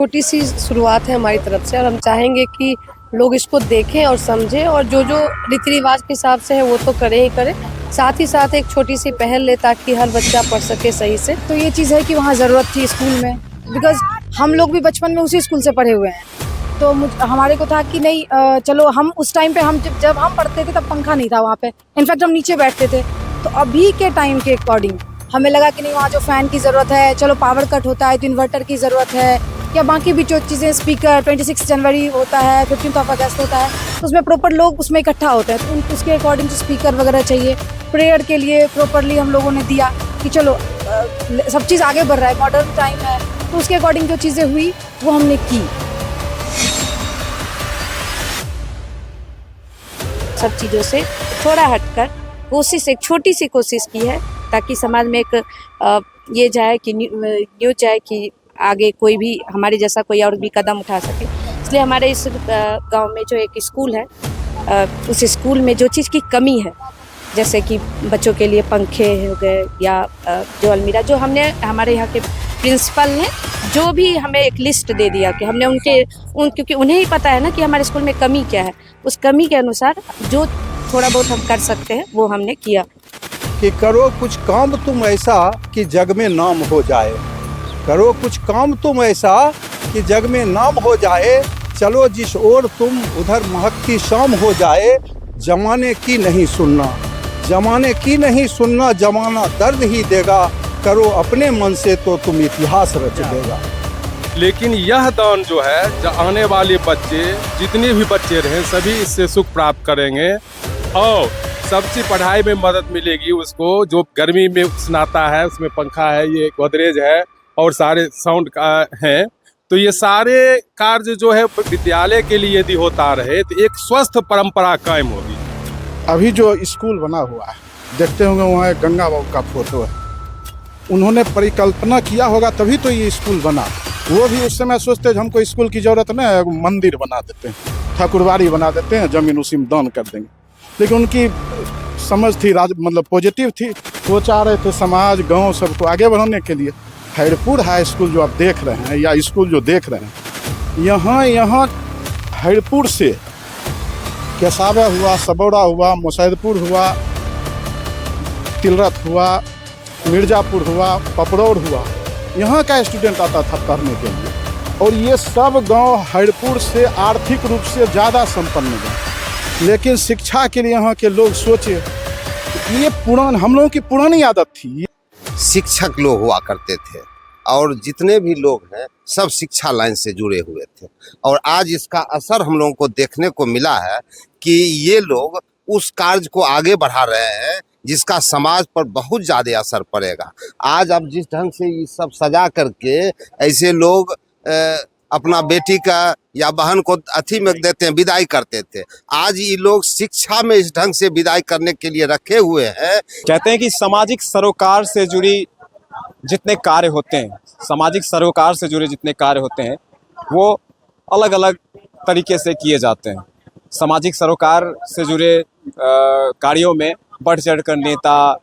छोटी सी शुरुआत है हमारी तरफ से और हम चाहेंगे कि लोग इसको देखें और समझें और जो जो रीति रिवाज के हिसाब से है वो तो करें ही करें, साथ ही साथ एक छोटी सी पहल ले ताकि हर बच्चा पढ़ सके सही से। तो ये चीज़ है कि वहाँ ज़रूरत थी स्कूल में, बिकॉज हम लोग भी बचपन में उसी स्कूल से पढ़े हुए हैं। तो हमारे को था कि नहीं, चलो हम उस टाइम पे हम जब हम पढ़ते थे तब पंखा नहीं था वहाँ पे, इनफैक्ट हम नीचे बैठते थे। तो अभी के टाइम के अकॉर्डिंग हमें लगा कि नहीं, वहाँ जो फ़ैन की ज़रूरत है, चलो पावर कट होता है तो इन्वर्टर की ज़रूरत है, या बाकी भी जो चीज़ें, स्पीकर 26 जनवरी होता है, 15 अगस्त होता है, तो उसमें प्रॉपर लोग उसमें इकट्ठा होते हैं, तो उसके अकॉर्डिंग जो स्पीकर वगैरह चाहिए, प्रेयर के लिए प्रॉपरली हम लोगों ने दिया कि चलो सब चीज़ आगे बढ़ रहा है, मॉडर्न टाइम है, तो उसके अकॉर्डिंग जो चीज़ें हुई वो हमने की। सब चीज़ों से थोड़ा हटकर कोशिश, एक छोटी सी कोशिश की है ताकि समाज में एक ये जाए कि न्यूज़ जाए कि आगे कोई भी हमारे जैसा कोई और भी कदम उठा सके। इसलिए हमारे इस गांव में जो एक स्कूल है, उस स्कूल में जो चीज़ की कमी है, जैसे कि बच्चों के लिए पंखे हो गए या जो अलमीरा, जो हमने हमारे यहाँ के प्रिंसिपल ने जो भी हमें एक लिस्ट दे दिया कि हमने क्योंकि उन्हें ही पता है ना कि हमारे स्कूल में कमी क्या है, उस कमी के अनुसार जो थोड़ा बहुत हम कर सकते हैं वो हमने किया। कि करो कुछ काम तुम ऐसा कि जग में नाम हो जाए, करो कुछ काम तुम ऐसा कि जग में नाम हो जाए, चलो जिस ओर तुम उधर महकती शाम हो जाए। जमाने की नहीं सुनना, जमाने की नहीं सुनना, जमाना दर्द ही देगा, करो अपने मन से तो तुम इतिहास रच देगा। लेकिन यह दान जो है, आने वाले बच्चे, जितने भी बच्चे रहें, सभी इससे सुख प्राप्त करेंगे और सबसे पढ़ाई में मदद मिलेगी उसको। जो गर्मी में सुनाता है, उसमें पंखा है, ये गोदरेज है और सारे साउंड का है, तो ये सारे कार्य जो है विद्यालय के लिए यदि होता रहे तो एक स्वस्थ परंपरा कायम होगी। अभी जो स्कूल बना हुआ है, देखते होंगे वहाँ एक गंगा बाबू का फोटो है, उन्होंने परिकल्पना किया होगा तभी तो ये स्कूल बना। वो भी उस समय सोचते हमको स्कूल की ज़रूरत नहीं है, मंदिर बना देते हैं, ठाकुरबाड़ी बना देते हैं, ज़मीन उसी में दान कर देंगे। लेकिन उनकी समझ थी, मतलब पॉजिटिव थी, वो चाह रहे थे समाज गांव सबको आगे बढ़ाने के लिए। हैरपुर हाई स्कूल जो आप देख रहे हैं, या स्कूल जो देख रहे हैं, यहाँ हैरपुर से केसावा हुआ, सबौरा हुआ, मुसैदपुर हुआ, तिलरत हुआ, मिर्ज़ापुर हुआ, पपरौर हुआ, यहाँ का स्टूडेंट आता था पढ़ने के लिए। और ये सब गांव हैरपुर से आर्थिक रूप से ज़्यादा संपन्न गाँव, लेकिन शिक्षा के लिए यहाँ के लोग सोचे, ये हम लोगों की पुरानी आदत थी। शिक्षक लोग हुआ करते थे और जितने भी लोग हैं सब शिक्षा लाइन से जुड़े हुए थे, और आज इसका असर हम लोगों को देखने को मिला है कि ये लोग उस कार्य को आगे बढ़ा रहे हैं जिसका समाज पर बहुत ज़्यादा असर पड़ेगा। आज अब जिस ढंग से ये सब सजा करके ऐसे लोग अपना बेटी का या बहन को अथी में देते हैं, विदाई करते थे, आज ये लोग शिक्षा में इस ढंग से विदाई करने के लिए रखे हुए हैं। कहते हैं कि सामाजिक सरोकार से जुड़ी जितने कार्य होते हैं, सामाजिक सरोकार से जुड़े जितने कार्य होते हैं वो अलग अलग तरीके से किए जाते हैं। सामाजिक सरोकार से जुड़े कार्यों में बढ़ चढ़ कर नेता,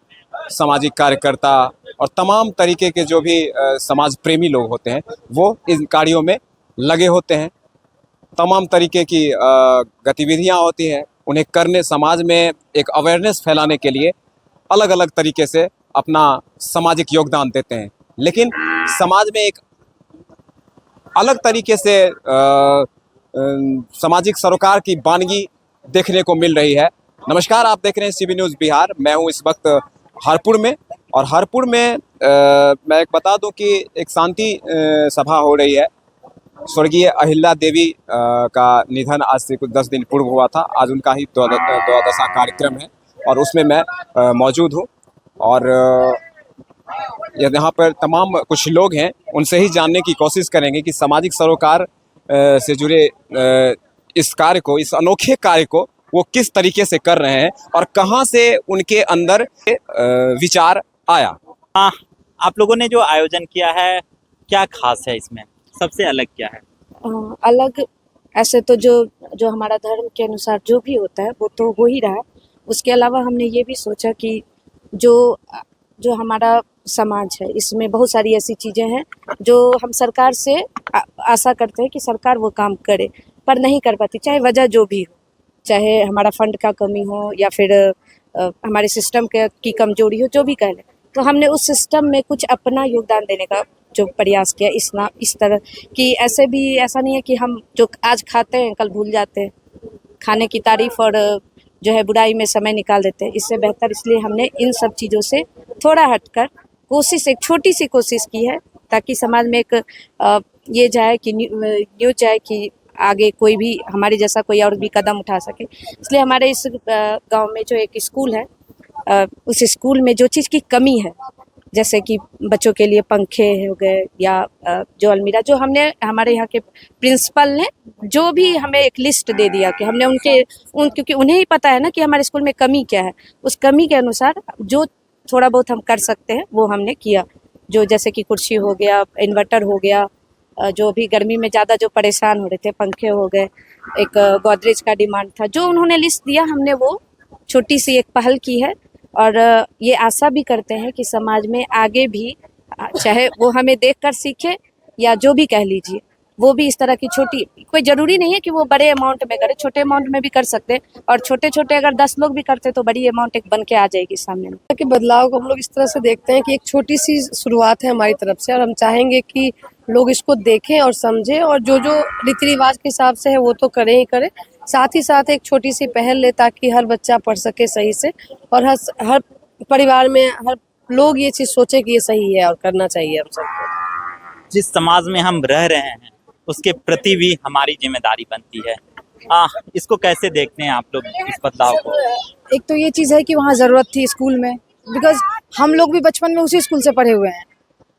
सामाजिक कार्यकर्ता और तमाम तरीके के जो भी समाज प्रेमी लोग होते हैं वो इन कार्यों में लगे होते हैं। तमाम तरीके की गतिविधियां होती हैं, उन्हें करने, समाज में एक अवेयरनेस फैलाने के लिए अलग अलग तरीके से अपना सामाजिक योगदान देते हैं। लेकिन समाज में एक अलग तरीके से सामाजिक सरोकार की वानगी देखने को मिल रही है। नमस्कार, आप देख रहे हैं सीबी न्यूज़ बिहार। मैं हूं इस वक्त हरपुर में, और हरपुर में मैं एक बता दूं कि एक शांति सभा हो रही है। स्वर्गीय अहिल्या देवी का निधन आज से कुछ 10 दिन पूर्व हुआ था। आज उनका ही द्वादशा कार्यक्रम है और उसमें मैं मौजूद हूँ, और यहाँ पर तमाम कुछ लोग हैं, उनसे ही जानने की कोशिश करेंगे कि सामाजिक सरोकार से जुड़े इस कार्य को, इस अनोखे कार्य को वो किस तरीके से कर रहे हैं और कहाँ से उनके अंदर विचार आया। आप लोगों ने जो आयोजन किया है, क्या खास है इसमें, सबसे अलग क्या है? अलग ऐसे तो जो हमारा धर्म के अनुसार जो भी होता है वो तो हो ही रहा है। उसके अलावा हमने ये भी सोचा कि जो हमारा समाज है, इसमें बहुत सारी ऐसी चीज़ें हैं जो हम सरकार से आशा करते हैं कि सरकार वो काम करे, पर नहीं कर पाती, चाहे वजह जो भी हो, चाहे हमारा फंड का कमी हो या फिर हमारे सिस्टम की कमजोरी हो, जो भी कह लें। तो हमने उस सिस्टम में कुछ अपना योगदान देने का जो प्रयास किया, इस तरह कि ऐसा नहीं है कि हम जो आज खाते हैं कल भूल जाते हैं, खाने की तारीफ और जो है बुराई में समय निकाल देते हैं। इससे बेहतर इसलिए हमने इन सब चीज़ों से थोड़ा हटकर एक छोटी सी कोशिश की है, ताकि समाज में एक ये जाए कि न्यूज़ जाए कि आगे कोई भी हमारे जैसा कोई और भी कदम उठा सके। इसलिए हमारे इस गांव में जो एक स्कूल है, उस स्कूल में जो चीज़ की कमी है, जैसे कि बच्चों के लिए पंखे हो गए या जो अलमीरा, जो हमने हमारे यहाँ के प्रिंसिपल ने जो भी हमें एक लिस्ट दे दिया कि हमने क्योंकि उन्हें ही पता है ना कि हमारे स्कूल में कमी क्या है, उस कमी के अनुसार जो थोड़ा बहुत हम कर सकते हैं वो हमने किया। जो जैसे कि कुर्सी हो गया, इन्वर्टर हो गया, जो भी गर्मी में ज़्यादा जो परेशान हो रहे थे, पंखे हो गए, एक गोदरेज का डिमांड था, जो उन्होंने लिस्ट दिया हमने वो छोटी सी एक पहल की है। और ये आशा भी करते हैं कि समाज में आगे भी चाहे वो हमें देखकर सीखे या जो भी कह लीजिए, वो भी इस तरह की छोटी, कोई ज़रूरी नहीं है कि वो बड़े अमाउंट में करे, छोटे अमाउंट में भी कर सकते हैं। और छोटे छोटे अगर 10 लोग भी करते तो बड़ी अमाउंट एक बन के आ जाएगी सामने में। कि बदलाव को हम लोग इस तरह से देखते हैं कि एक छोटी सी शुरुआत है हमारी तरफ से, और हम चाहेंगे कि लोग इसको देखें और समझें, और जो जो रीति रिवाज के हिसाब से है वो तो करें ही करें, साथ ही साथ एक छोटी सी पहल ले ताकि हर बच्चा पढ़ सके सही से, और हर परिवार में हर लोग ये चीज़ सोचे कि ये सही है और करना चाहिए हम सबको। जिस समाज में हम रह रहे हैं उसके प्रति भी हमारी जिम्मेदारी बनती है। इसको कैसे देखते हैं आप लोग, इस बदलाव को? एक तो ये चीज़ है कि वहाँ ज़रूरत थी स्कूल में, बिकॉज हम लोग भी बचपन में उसी स्कूल से पढ़े हुए हैं।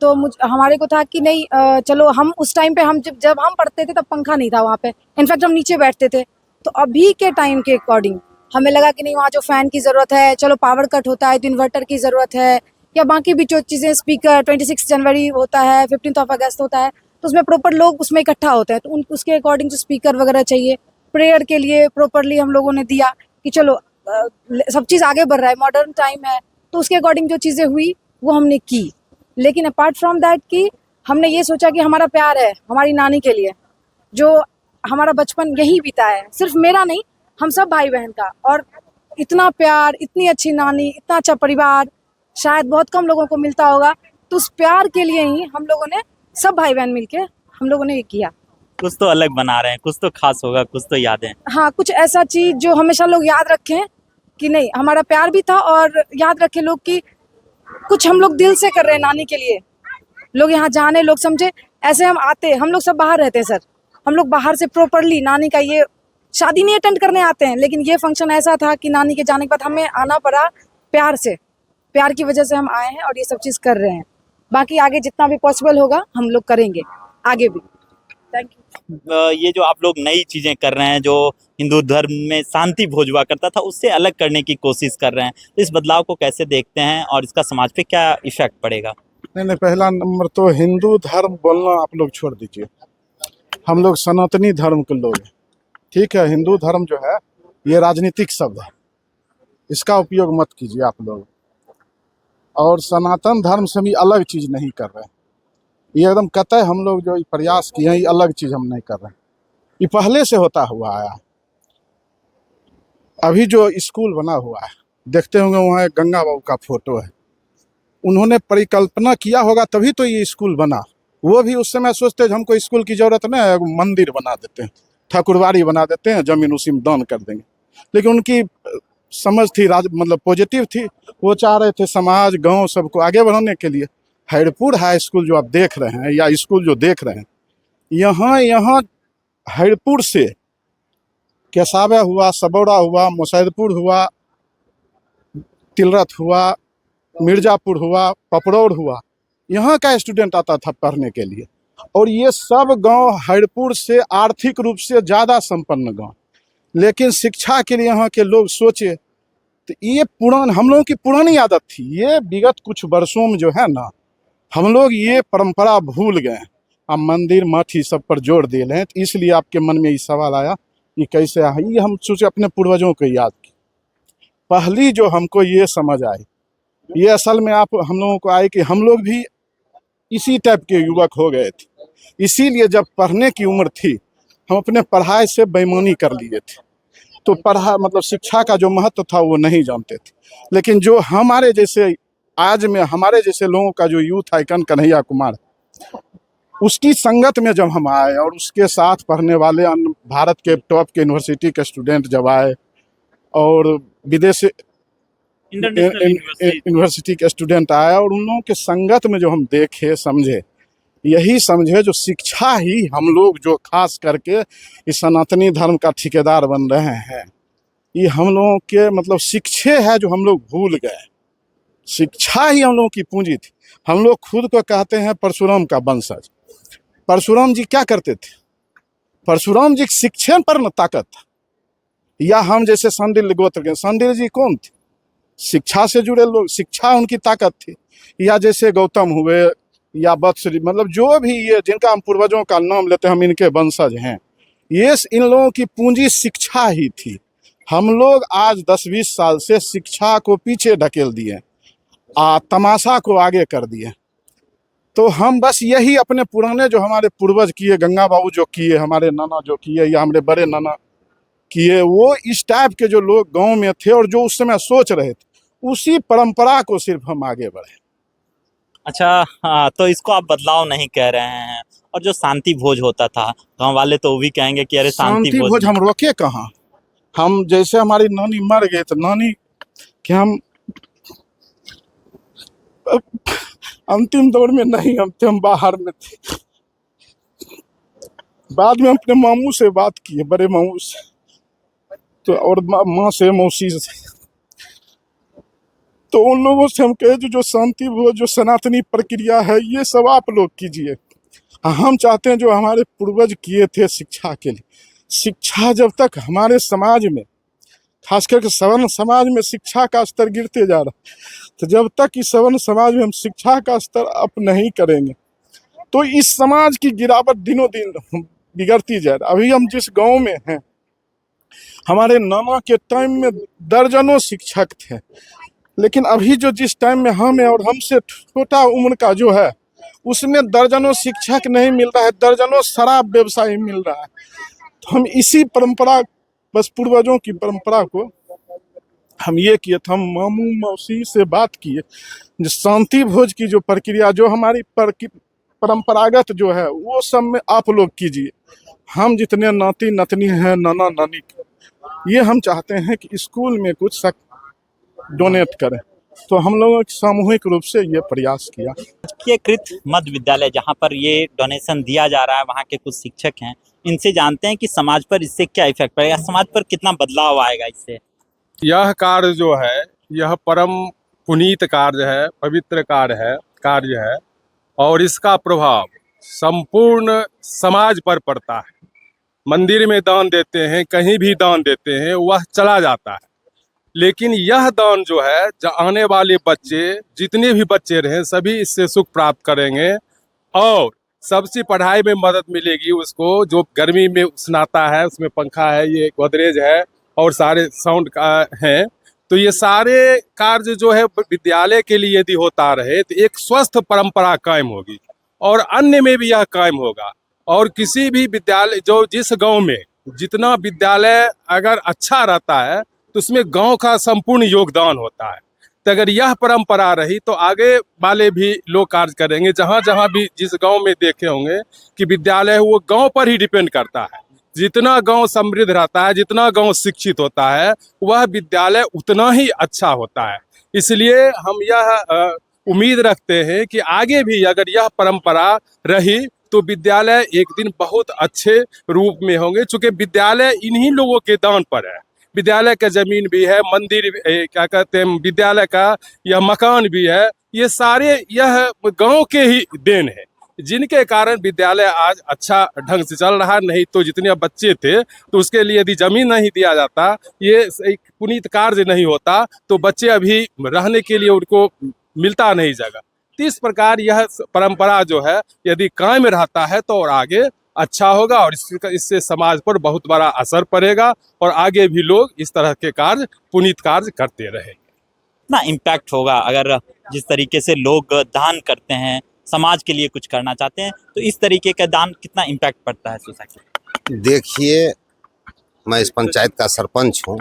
तो हमारे को था कि नहीं, चलो हम उस टाइम पे जब हम पढ़ते थे तब पंखा नहीं था वहाँ पे, इनफैक्ट हम नीचे बैठते थे। तो अभी के टाइम के अकॉर्डिंग हमें लगा कि नहीं, वहाँ जो फ़ैन की ज़रूरत है, चलो पावर कट होता है तो इन्वर्टर की ज़रूरत है, या बाकी भी जो चीज़ें, स्पीकर 26 जनवरी होता है, 15 अगस्त होता है, तो उसमें प्रॉपर लोग उसमें इकट्ठा होते हैं, तो उसके अकॉर्डिंग जो स्पीकर वगैरह चाहिए, प्रेयर के लिए प्रॉपरली हम लोगों ने दिया कि चलो सब चीज़ आगे बढ़ रहा है, मॉडर्न टाइम है, तो उसके अकॉर्डिंग जो चीज़ें हुई वो हमने की। लेकिन अपार्ट फ्रॉम दैट कि हमने ये सोचा कि हमारा प्यार है हमारी नानी के लिए, जो हमारा बचपन यही बीता है, सिर्फ मेरा नहीं, हम सब भाई बहन का। और इतना प्यार, इतनी अच्छी नानी, इतना अच्छा परिवार शायद बहुत कम लोगों को मिलता होगा। तो उस प्यार के लिए ही हम लोगों ने, सब भाई बहन मिलके हम लोगों ने ये किया। कुछ तो अलग बना रहे हैं, कुछ तो खास होगा, कुछ तो यादें। हाँ, कुछ ऐसा चीज़ जो हमेशा लोग याद रखें कि नहीं, हमारा प्यार भी था, और याद रखें लोग कि कुछ हम लोग दिल से कर रहे हैं नानी के लिए, लोग यहाँ जाने, लोग समझे। ऐसे हम लोग सब बाहर रहते हैं सर, हम लोग बाहर से प्रॉपरली नानी का ये शादी नहीं अटेंड करने आते हैं, लेकिन ये फंक्शन ऐसा था कि नानी के जाने के बाद हमें आना पड़ा प्यार से, प्यार की वजह से हम आए हैं और ये सब चीज़ कर रहे हैं। बाकी आगे जितना भी पॉसिबल होगा हम लोग करेंगे आगे भी। Thank you. ये जो आप लोग नई चीजें कर रहे हैं, जो हिंदू धर्म में शांति भोज हुआ करता था उससे अलग करने की कोशिश कर रहे हैं, तो इस बदलाव को कैसे देखते हैं और इसका समाज पे क्या इफेक्ट पड़ेगा? नहीं, पहला नंबर तो हिंदू धर्म बोलना आप लोग छोड़ दीजिए, हम लोग सनातनी धर्म के लोग हैं, ठीक है। हिंदू धर्म जो है ये राजनीतिक शब्द है, इसका उपयोग मत कीजिए आप लोग। और सनातन धर्म से भी अलग चीज़ नहीं कर रहे हैं, ये एकदम कतई हम लोग जो प्रयास किए हैं, ये अलग चीज़ हम नहीं कर रहे हैं, ये पहले से होता हुआ आया है। अभी जो स्कूल बना हुआ है, देखते होंगे वहाँ एक गंगा बाबू का फोटो है, उन्होंने परिकल्पना किया होगा तभी तो ये स्कूल बना। वो भी उस समय सोचते हैं हमको स्कूल की ज़रूरत नहीं है, मंदिर बना देते हैं, ठाकुरबाड़ी बना देते हैं, ज़मीन उसी में दान कर देंगे। लेकिन उनकी समझ थी, मतलब पॉजिटिव थी, वो चाह रहे थे समाज गांव सबको आगे बढ़ाने के लिए। हैरपुर हाई स्कूल जो आप देख रहे हैं, या स्कूल जो देख रहे हैं, यहाँ हैरपुर से केसावा हुआ, सबौरा हुआ, मुसैदपुर हुआ, तिलरथ हुआ, मिर्ज़ापुर हुआ, पपरौर हुआ, यहाँ का स्टूडेंट आता था पढ़ने के लिए। और ये सब गांव हैरपुर से आर्थिक रूप से ज़्यादा संपन्न गांव, लेकिन शिक्षा के लिए यहाँ के लोग सोचे तो ये हम लोगों की पुरानी आदत थी। ये विगत कुछ वर्षों में जो है ना, हम लोग ये परंपरा भूल गए, अब मंदिर मठ ही सब पर जोर दे रहे हैं। तो इसलिए आपके मन में ये सवाल आया कि कैसे आया, ये हम सोचे अपने पूर्वजों को याद की। पहली जो हमको ये समझ आई ये असल में आप हम लोगों को आए कि हम लोग भी इसी टाइप के युवक हो गए थे, इसीलिए जब पढ़ने की उम्र थी हम अपने पढ़ाई से बेईमानी कर लिए थे। तो पढ़ा मतलब शिक्षा का जो महत्व था वो नहीं जानते थे। लेकिन जो हमारे जैसे आज में हमारे जैसे लोगों का जो यूथ आइकन कन्हैया कुमार, उसकी संगत में जब हम आए और उसके साथ पढ़ने वाले अन्य भारत के टॉप के यूनिवर्सिटी के स्टूडेंट जब आए और विदेश यूनिवर्सिटी के स्टूडेंट आए और उन लोगों के संगत में जो हम देखे समझे, यही समझे जो शिक्षा ही हम लोग जो खास करके इस सनातनी धर्म का ठेकेदार बन रहे हैं, ये हम लोगों के मतलब शिक्षे है जो हम लोग भूल गए। शिक्षा ही हम लोगों की पूंजी थी। हम लोग खुद को कहते हैं परशुराम का वंशज। परशुराम जी क्या करते थे? परशुराम जी शिक्षण पर न ताकत था। या हम जैसे संडिल गोत्र के संडिल जी कौन थे? शिक्षा से जुड़े लोग, शिक्षा उनकी ताकत थी। या जैसे गौतम हुए या वत्सरी, मतलब जो भी ये जिनका हम पूर्वजों का नाम लेते हैं हम इनके वंशज हैं। ये इन लोगों की पूंजी शिक्षा ही थी। हम लोग आज 10-20 साल से शिक्षा को पीछे ढकेल दिए, तमाशा को आगे कर दिए। तो हम बस यही अपने पुराने जो हमारे पूर्वज किए, गंगा बाबू जो किए, हमारे नाना जो किए या हमारे बड़े नाना किए, वो इस टाइप के जो लोग गांव में थे और जो उस समय सोच रहे थे, उसी परंपरा को सिर्फ हम आगे बढ़े। अच्छा, हाँ, तो इसको आप बदलाव नहीं कह रहे हैं। और जो शांति भोज होता था, गांव वाले तो वो भी कहेंगे कि अरे शांति भोज हम रोके कहाँ? हम जैसे हमारी नानी मर गई तो नानी के हम अंतिम दौर में नहीं हम थे, हम बाहर में थे। बाद में अपने मामू से बात किए, बड़े मामू से तो, और माँ से, मौसी से, तो उन लोगों से हम कहे जो शांति वो जो सनातनी प्रक्रिया है ये सब आप लोग कीजिए। हम चाहते हैं जो हमारे पूर्वज किए थे शिक्षा के लिए। शिक्षा जब तक हमारे समाज में, खास करके सवर्ण समाज में शिक्षा का स्तर गिरते जा रहा, तो जब तक इस सवर्ण समाज में हम शिक्षा का स्तर अप नहीं करेंगे तो इस समाज की गिरावट दिनों दिन बिगड़ती जा रही। अभी हम जिस गांव में हैं, हमारे नाना के टाइम में दर्जनों शिक्षक थे, लेकिन अभी जो जिस टाइम में हम हैं और हमसे छोटा उम्र का जो है, उसमें दर्जनों शिक्षक नहीं मिल रहा है, दर्जनों शराब व्यवसायी मिल रहा है। तो हम इसी परंपरा, बस पूर्वजों की परंपरा को हम ये किए थे, हम मामू मौसी से बात किए, जो शांति भोज की जो प्रक्रिया जो हमारी परंपरागत जो है वो सब में आप लोग कीजिए। हम जितने नाती नतनी हैं, नाना नानी, ये हम चाहते हैं कि स्कूल में कुछ डोनेट करें। तो हम लोगों ने सामूहिक रूप से ये प्रयास किया। राजकीयकृत मध्य विद्यालय जहाँ पर ये डोनेशन दिया जा रहा है, वहाँ के कुछ शिक्षक हैं, इनसे जानते हैं कि समाज पर इससे क्या इफेक्ट पड़ेगा, समाज पर कितना बदलाव आएगा इससे। यह कार्य जो है, यह परम पुनीत कार्य है, पवित्र कार्य है और इसका प्रभाव संपूर्ण समाज पर पड़ता है। मंदिर में दान देते हैं, कहीं भी दान देते हैं, वह चला जाता है। लेकिन यह दान जो है, जो आने वाले बच्चे, जितने भी बच्चे रहें, सभी इससे सुख प्राप्त करेंगे और सबसे पढ़ाई में मदद मिलेगी उसको। जो गर्मी में उष्णता है, उसमें पंखा है, ये गोदरेज है और सारे साउंड का है, तो ये सारे कार्य जो है विद्यालय के लिए यदि होता रहे तो एक स्वस्थ परंपरा कायम होगी और अन्य में भी यह कायम होगा। और किसी भी विद्यालय जो जिस गांव में जितना विद्यालय अगर अच्छा रहता है तो उसमें गांव का संपूर्ण योगदान होता है। तो अगर यह परंपरा रही तो आगे वाले भी लोग कार्य करेंगे। जहाँ जहाँ भी जिस गांव में देखे होंगे कि विद्यालय है, वो गांव पर ही डिपेंड करता है। जितना गांव समृद्ध रहता है, जितना गांव शिक्षित होता है, वह विद्यालय उतना ही अच्छा होता है। इसलिए हम यह उम्मीद रखते हैं कि आगे भी अगर यह परंपरा रही तो विद्यालय एक दिन बहुत अच्छे रूप में होंगे। चूँकि विद्यालय इन्हीं लोगों के दान पर है। विद्यालय का जमीन भी है, मंदिर क्या कहते हैं, विद्यालय का यह मकान भी है, ये सारे यह गांव के ही देन है, जिनके कारण विद्यालय आज अच्छा ढंग से चल रहा। नहीं तो जितने बच्चे थे तो उसके लिए यदि जमीन नहीं दिया जाता, ये एक पुनीत कार्य नहीं होता, तो बच्चे अभी रहने के लिए उनको मिलता नहीं जगह। तो इस प्रकार यह परंपरा जो है यदि कायम रहता है तो और आगे अच्छा होगा और इससे समाज पर बहुत बड़ा असर पड़ेगा और आगे भी लोग इस तरह के कार्य, पुनीत कार्य करते रहेंगे। कितना इम्पैक्ट होगा अगर जिस तरीके से लोग दान करते हैं, समाज के लिए कुछ करना चाहते हैं, तो इस तरीके का दान कितना इम्पैक्ट पड़ता है सोसाइटी में? देखिए, मैं इस पंचायत का सरपंच हूँ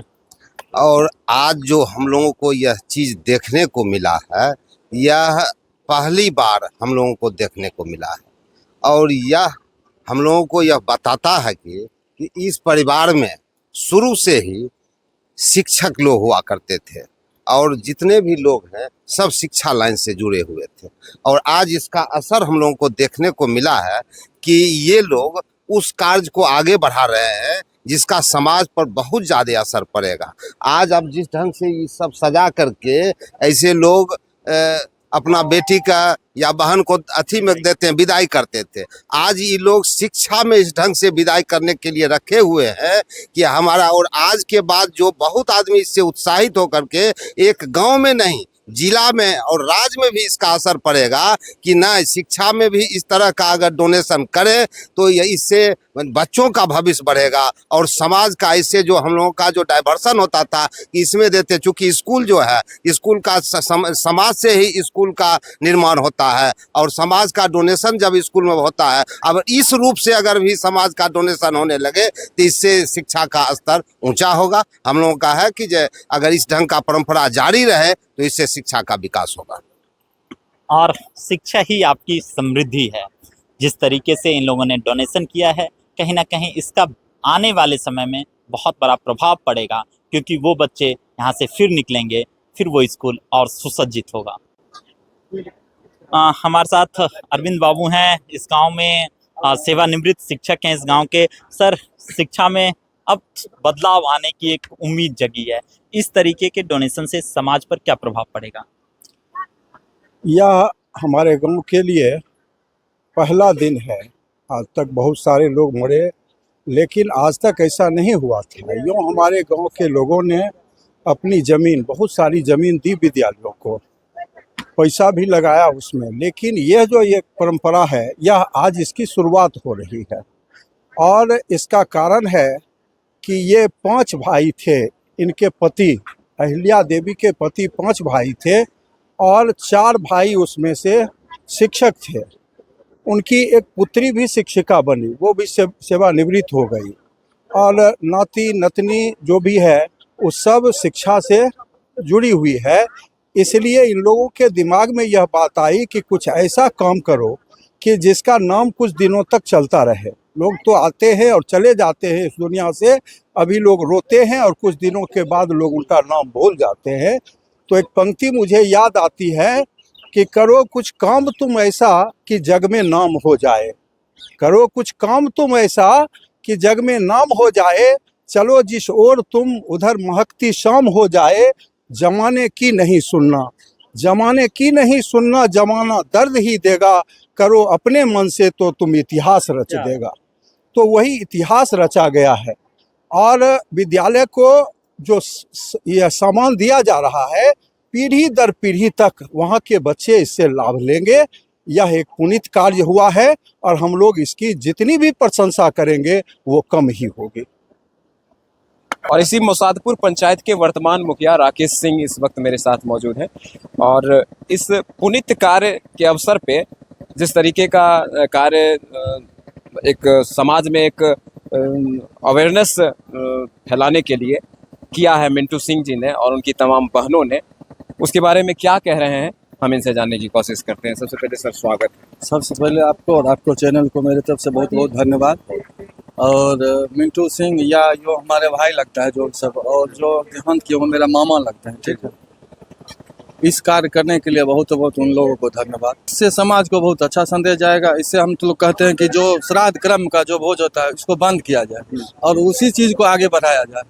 और आज जो हम लोगों को यह चीज़ देखने को मिला है, यह पहली बार हम लोगों को देखने को मिला है और यह हम लोगों को यह बताता है कि इस परिवार में शुरू से ही शिक्षक लोग हुआ करते थे और जितने भी लोग हैं सब शिक्षा लाइन से जुड़े हुए थे और आज इसका असर हम लोगों को देखने को मिला है कि ये लोग उस कार्य को आगे बढ़ा रहे हैं जिसका समाज पर बहुत ज़्यादा असर पड़ेगा। आज अब जिस ढंग से ये सब सजा करके ऐसे लोग अपना बेटी का या बहन को अथी में देते हैं, विदाई करते थे, आज ये लोग शिक्षा में इस ढंग से विदाई करने के लिए रखे हुए हैं कि हमारा, और आज के बाद जो बहुत आदमी इससे उत्साहित होकर के एक गांव में नहीं जिला में और राज्य में भी इसका असर पड़ेगा कि ना शिक्षा में भी इस तरह का अगर डोनेशन करें तो ये इससे बच्चों का भविष्य बढ़ेगा और समाज का इससे जो हम लोगों का जो डाइवर्सन होता था कि इसमें देते, चूँकि स्कूल जो है स्कूल का समाज से ही स्कूल का निर्माण होता है और समाज का डोनेशन जब स्कूल में होता है, अब इस रूप से अगर भी समाज का डोनेशन होने लगे तो इससे शिक्षा का स्तर ऊंचा होगा। हम लोगों का है कि अगर इस ढंग का परंपरा जारी रहे तो इससे शिक्षा का विकास होगा और शिक्षा ही आपकी समृद्धि है। जिस तरीके से इन लोगों ने डोनेशन किया है, कहीं ना कहीं इसका आने वाले समय में बहुत बड़ा प्रभाव पड़ेगा क्योंकि वो बच्चे यहाँ से फिर निकलेंगे, फिर वो स्कूल और सुसज्जित होगा। हमारे साथ अरविंद बाबू हैं, इस गांव में सेवानिवृत्त शिक्षक हैं इस गांव के। सर, शिक्षा में अब बदलाव आने की एक उम्मीद जगी है, इस तरीके के डोनेशन से समाज पर क्या प्रभाव पड़ेगा? यह हमारे गांव के लिए पहला दिन है। आज तक बहुत सारे लोग मरे लेकिन आज तक ऐसा नहीं हुआ था। यूँ हमारे गांव के लोगों ने अपनी ज़मीन, बहुत सारी ज़मीन दी विद्यालयों को, पैसा भी लगाया उसमें, लेकिन यह जो एक परंपरा है यह आज इसकी शुरुआत हो रही है और इसका कारण है कि ये 5 भाई थे, इनके पति अहिल्या देवी के पति 5 भाई थे और 4 भाई उसमें से शिक्षक थे। उनकी एक पुत्री भी शिक्षिका बनी, वो भी सेवानिवृत्त हो गई और नाती नतनी जो भी है वो सब शिक्षा से जुड़ी हुई है। इसलिए इन लोगों के दिमाग में यह बात आई कि कुछ ऐसा काम करो कि जिसका नाम कुछ दिनों तक चलता रहे। लोग तो आते हैं और चले जाते हैं इस दुनिया से, अभी लोग रोते हैं और कुछ दिनों के बाद लोग उनका नाम भूल जाते हैं। तो एक पंक्ति मुझे याद आती है कि करो कुछ काम तुम ऐसा कि जग में नाम हो जाए, करो कुछ काम तुम ऐसा कि जग में नाम हो जाए, चलो जिस ओर तुम उधर महकती शाम हो जाए, जमाने की नहीं सुनना, जमाने की नहीं सुनना, जमाना दर्द ही देगा, करो अपने मन से तो तुम इतिहास रच देगा। तो वही इतिहास रचा गया है और विद्यालय को जो यह सामान दिया जा रहा है पीढ़ी दर पीढ़ी तक वहाँ के बच्चे इससे लाभ लेंगे। यह एक पुनीत कार्य हुआ है और हम लोग इसकी जितनी भी प्रशंसा करेंगे वो कम ही होगी। और इसी मुसादपुर पंचायत के वर्तमान मुखिया राकेश सिंह इस वक्त मेरे साथ मौजूद हैं और इस पुनीत कार्य के अवसर पे जिस तरीके का कार्य एक समाज में एक अवेयरनेस फैलाने के लिए किया है मिंटू सिंह जी ने और उनकी तमाम बहनों ने, उसके बारे में क्या कह रहे हैं हम इनसे जानने की कोशिश करते हैं। सबसे पहले सर स्वागत। सबसे पहले आपको और आपको चैनल को मेरे तरफ से बहुत बहुत धन्यवाद। और मिंटू सिंह या जो हमारे भाई लगता है जो सब, और जो देहांत किया वो मेरा मामा लगता है, ठीक है। इस कार्य करने के लिए बहुत बहुत उन लोगों को धन्यवाद। इससे समाज को बहुत अच्छा संदेश जाएगा। इससे हम तो लोग कहते हैं कि जो श्राद्ध क्रम का जो भोज होता है उसको बंद किया जाए और उसी चीज़ को आगे बढ़ाया जाए।